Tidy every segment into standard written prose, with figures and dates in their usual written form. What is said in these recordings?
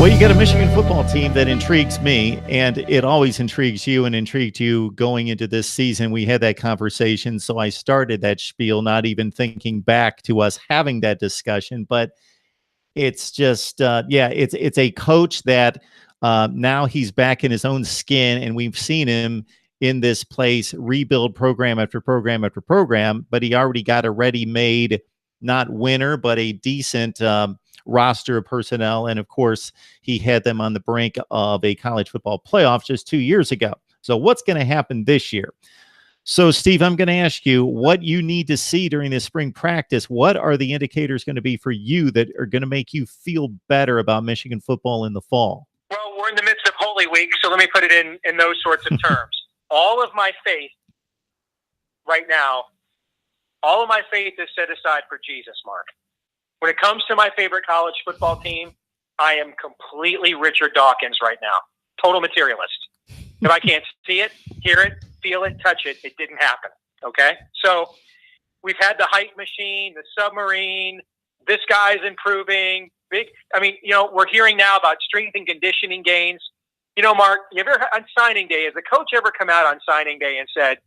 Well, you got a Michigan football team that intrigues me, and it always intrigues you and intrigued you going into this season. We had that conversation, so I started that spiel, not even thinking back to us having that discussion. But it's just, it's a coach that now he's back in his own skin, and we've seen him in this place rebuild program after program after program. But he already got a ready-made, not winner, but a decent roster of personnel. And of course, he had them on the brink of a college football playoff just 2 years ago. So what's going to happen this year? So, Steve, I'm going to ask you what you need to see during this spring practice. What are the indicators going to be for you that are going to make you feel better about Michigan football in the fall? Well, we're in the midst of Holy Week, so let me put it in those sorts of terms. All of my faith right now, all of my faith is set aside for Jesus, Mark. When it comes to my favorite college football team, I am completely Richard Dawkins right now. Total materialist. If I can't see it, hear it, feel it, touch it, it didn't happen. Okay? So we've had the hype machine, the submarine, this guy's improving. We're hearing now about strength and conditioning gains. You know, Mark, you ever on signing day, has a coach ever come out on signing day and said,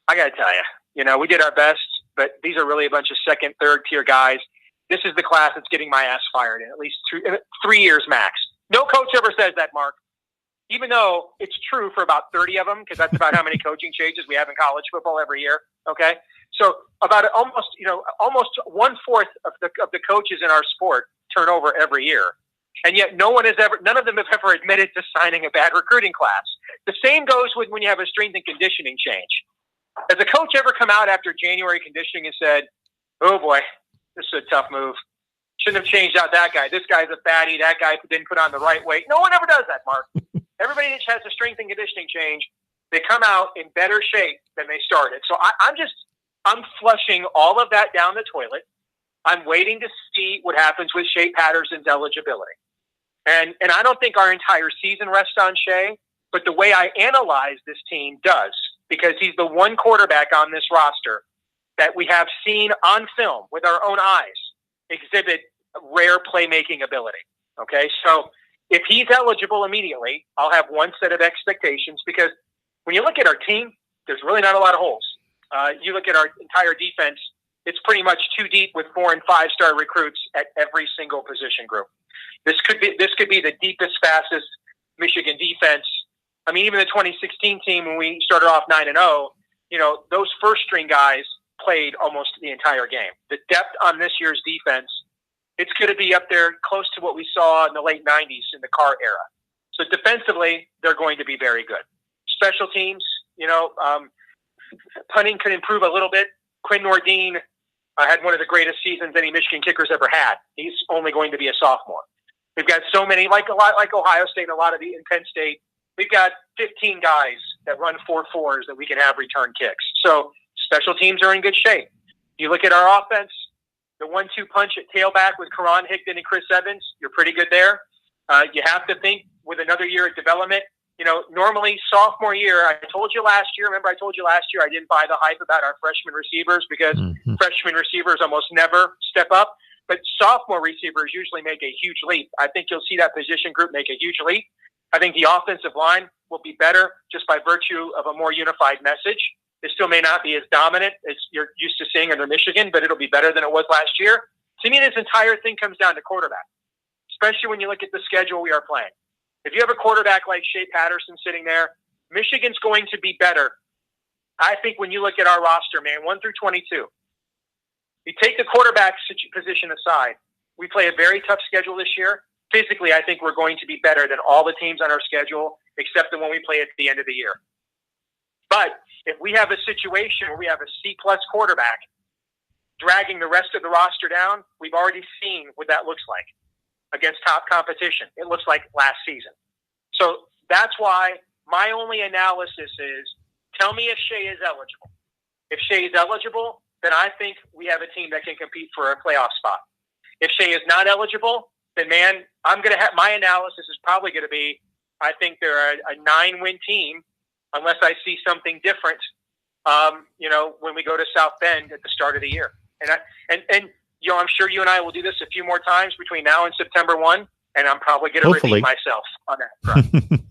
I got to tell you, we did our best, but these are really a bunch of second, third tier guys. This is the class that's getting my ass fired in at least 3 years max. No coach ever says that, Mark, even though it's true for about 30 of them, because that's about how many coaching changes we have in college football every year. Okay. So about almost 1/4 of the coaches in our sport turn over every year. And yet none of them have ever admitted to signing a bad recruiting class. The same goes with when you have a strength and conditioning change. Has a coach ever come out after January conditioning and said, oh boy, this is a tough move. Shouldn't have changed out that guy. This guy's a fatty. That guy didn't put on the right weight. No one ever does that, Mark. Everybody that has a strength and conditioning change, they come out in better shape than they started. So I'm flushing all of that down the toilet. I'm waiting to see what happens with Shea Patterson's eligibility. And I don't think our entire season rests on Shea, but the way I analyze this team does, because he's the one quarterback on this roster that we have seen on film with our own eyes exhibit rare playmaking ability. Okay, so if he's eligible immediately, I'll have one set of expectations, because when you look at our team, there's really not a lot of holes. You look at our entire defense, it's pretty much too deep with 4- and 5-star recruits at every single position group. This could be the deepest, fastest Michigan defense. I mean, even the 2016 team, when we started off 9-0, those first-string guys played almost the entire game. The depth on this year's defense, it's going to be up there close to what we saw in the late 90s in the Carr era. So defensively, they're going to be very good. Special teams, punting could improve a little bit. Quinn Nordine had one of the greatest seasons any Michigan kickers ever had. He's only going to be a sophomore. We've got so many, like Ohio State and a lot of in Penn State, we've got 15 guys that run 4.4s that we can have return kicks. So special teams are in good shape. You look at our offense, the 1-2 punch at tailback with Karan Higdon and Chris Evans, you're pretty good there. You have to think with another year of development. Normally sophomore year, I told you last year I didn't buy the hype about our freshman receivers, because freshman receivers almost never step up. But sophomore receivers usually make a huge leap. I think you'll see that position group make a huge leap. I think the offensive line will be better just by virtue of a more unified message. It still may not be as dominant as you're used to seeing under Michigan, but it'll be better than it was last year. To me, this entire thing comes down to quarterback, especially when you look at the schedule we are playing. If you have a quarterback like Shea Patterson sitting there, Michigan's going to be better. I think when you look at our roster, man, 1 through 22, you take the quarterback position aside, we play a very tough schedule this year. Physically, I think we're going to be better than all the teams on our schedule, except the one we play at the end of the year. But if we have a situation where we have a C-plus quarterback dragging the rest of the roster down, we've already seen what that looks like against top competition. It looks like last season. So that's why my only analysis is, tell me if Shea is eligible. If Shea is eligible, then I think we have a team that can compete for a playoff spot. If Shea is not eligible, then man, my analysis is probably going to be, I think they're a 9-win team, unless I see something different, when we go to South Bend at the start of the year. And I'm sure you and I will do this a few more times between now and September 1. and I'm probably going to repeat myself on that front.